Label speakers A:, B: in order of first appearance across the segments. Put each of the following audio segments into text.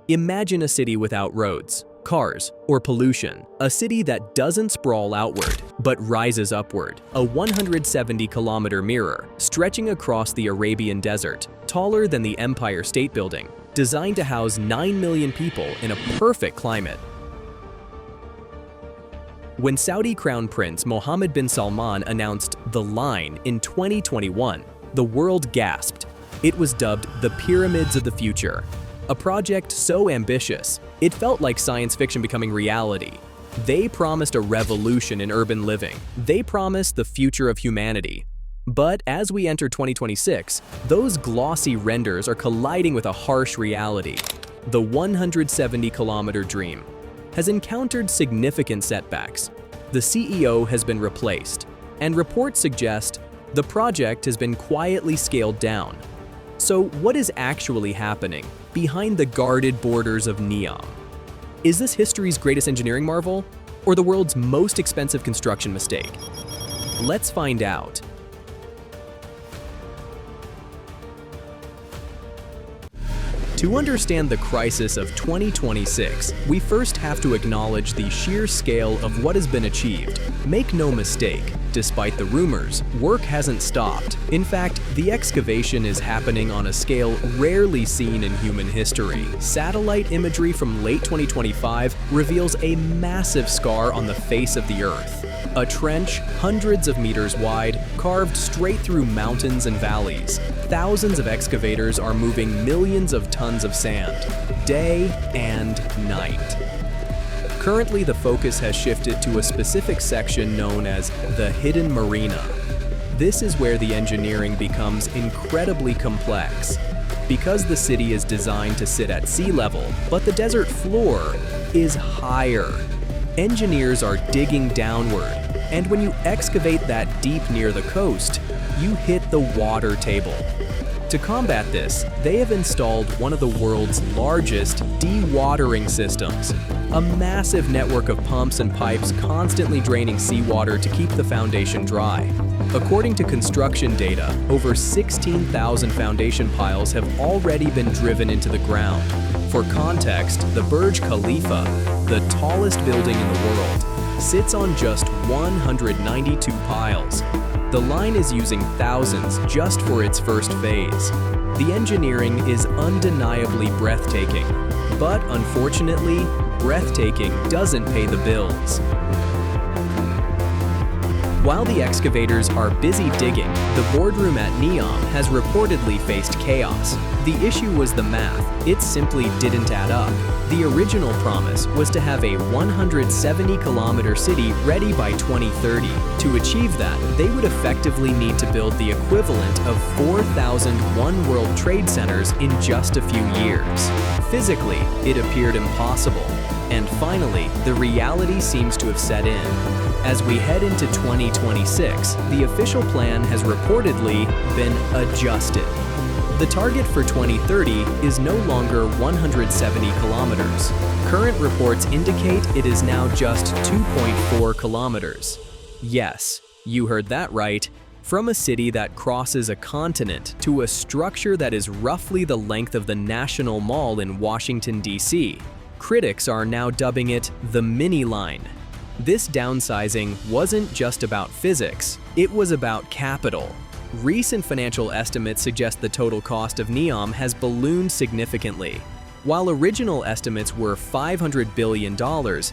A: Imagine a city without roads, cars, or pollution. A city that doesn't sprawl outward, but rises upward. A 170-kilometer mirror stretching across the Arabian desert, taller than the Empire State Building, designed to house 9 million people in a perfect climate. When Saudi Crown Prince Mohammed bin Salman announced The Line in 2021, the world gasped. It was dubbed the Pyramids of the Future. A project so ambitious, it felt like science fiction becoming reality. They promised a revolution in urban living. They promised the future of humanity. But as we enter 2026, those glossy renders are colliding with a harsh reality. The 170-kilometer dream has encountered significant setbacks. The CEO has been replaced, and reports suggest the project has been quietly scaled down. So what is actually happening behind the guarded borders of Neom? Is this history's greatest engineering marvel, or the world's most expensive construction mistake? Let's find out. To understand the crisis of 2026, we first have to acknowledge the sheer scale of what has been achieved. Make no mistake, despite the rumors, work hasn't stopped. In fact, the excavation is happening on a scale rarely seen in human history. Satellite imagery from late 2025 reveals a massive scar on the face of the Earth. A trench hundreds of meters wide, carved straight through mountains and valleys. Thousands of excavators are moving millions of tons of sand, day and night. Currently, the focus has shifted to a specific section known as the Hidden Marina. This is where the engineering becomes incredibly complex. Because the city is designed to sit at sea level, but the desert floor is higher. Engineers are digging downward, and when you excavate that deep near the coast, you hit the water table. To combat this, they have installed one of the world's largest dewatering systems, a massive network of pumps and pipes constantly draining seawater to keep the foundation dry. According to construction data, over 16,000 foundation piles have already been driven into the ground. For context, the Burj Khalifa, the tallest building in the world, sits on just 192 piles. The line is using thousands just for its first phase. The engineering is undeniably breathtaking, but unfortunately, breathtaking doesn't pay the bills. While the excavators are busy digging, the boardroom at Neom has reportedly faced chaos. The issue was the math. It simply didn't add up. The original promise was to have a 170-kilometer city ready by 2030. To achieve that, they would effectively need to build the equivalent of 4,000 One World Trade Centers in just a few years. Physically, it appeared impossible. And finally, the reality seems to have set in. As we head into 2026, the official plan has reportedly been adjusted. The target for 2030 is no longer 170 kilometers. Current reports indicate it is now just 2.4 kilometers. Yes, you heard that right. From a city that crosses a continent to a structure that is roughly the length of the National Mall in Washington, D.C., critics are now dubbing it the mini line. This downsizing wasn't just about physics, it was about capital. Recent financial estimates suggest the total cost of Neom has ballooned significantly. While original estimates were $500 billion,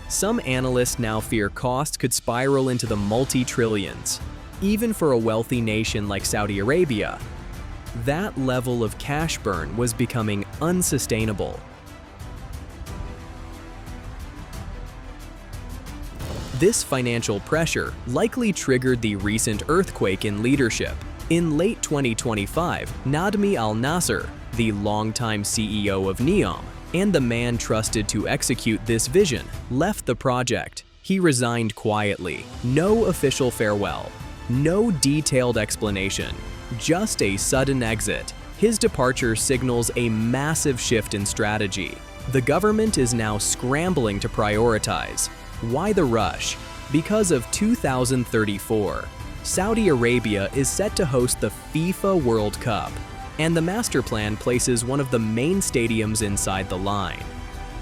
A: some analysts now fear costs could spiral into the multi-trillions. Even for a wealthy nation like Saudi Arabia, that level of cash burn was becoming unsustainable. This financial pressure likely triggered the recent earthquake in leadership. In late 2025, Nadmi al-Nasser, the longtime CEO of Neom, and the man trusted to execute this vision, left the project. He resigned quietly. No official farewell. No detailed explanation. Just a sudden exit. His departure signals a massive shift in strategy. The government is now scrambling to prioritize. Why the rush? Because of 2034. Saudi Arabia is set to host the FIFA World Cup, and the master plan places one of the main stadiums inside the line.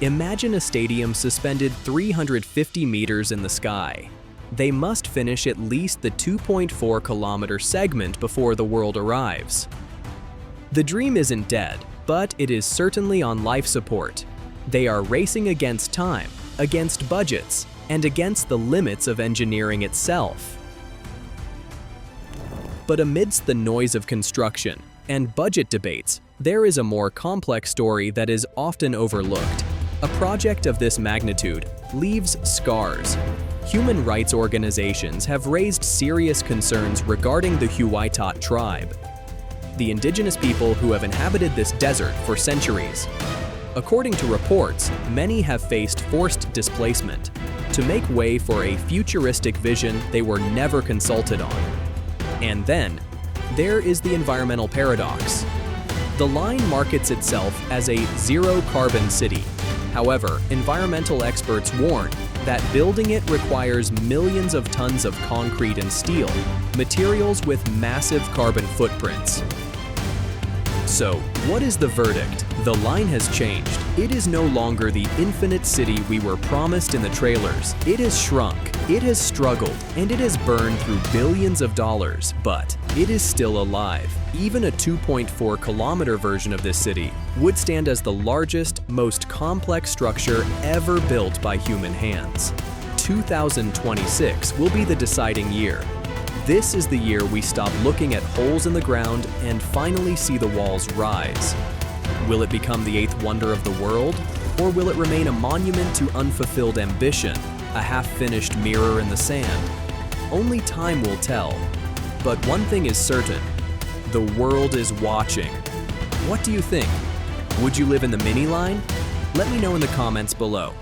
A: Imagine a stadium suspended 350 meters in the sky. They must finish at least the 2.4-kilometer segment before the world arrives. The dream isn't dead, but it is certainly on life support. They are racing against time, against budgets, and against the limits of engineering itself. But amidst the noise of construction and budget debates, there is a more complex story that is often overlooked. A project of this magnitude leaves scars. Human rights organizations have raised serious concerns regarding the Huaytat tribe, the indigenous people who have inhabited this desert for centuries. According to reports, many have faced forced displacement to make way for a futuristic vision they were never consulted on. And then, there is the environmental paradox. The line markets itself as a zero-carbon city. However, environmental experts warn that building it requires millions of tons of concrete and steel, materials with massive carbon footprints. So, what is the verdict? The line has changed. It is no longer the infinite city we were promised in the trailers. It has shrunk, it has struggled, and it has burned through billions of dollars, but it is still alive. Even a 2.4-kilometer version of this city would stand as the largest, most complex structure ever built by human hands. 2026 will be the deciding year. This is the year we stop looking at holes in the ground and finally see the walls rise. Will it become the eighth wonder of the world? Or will it remain a monument to unfulfilled ambition, a half-finished mirror in the sand? Only time will tell. But one thing is certain, the world is watching. What do you think? Would you live in the mini line? Let me know in the comments below.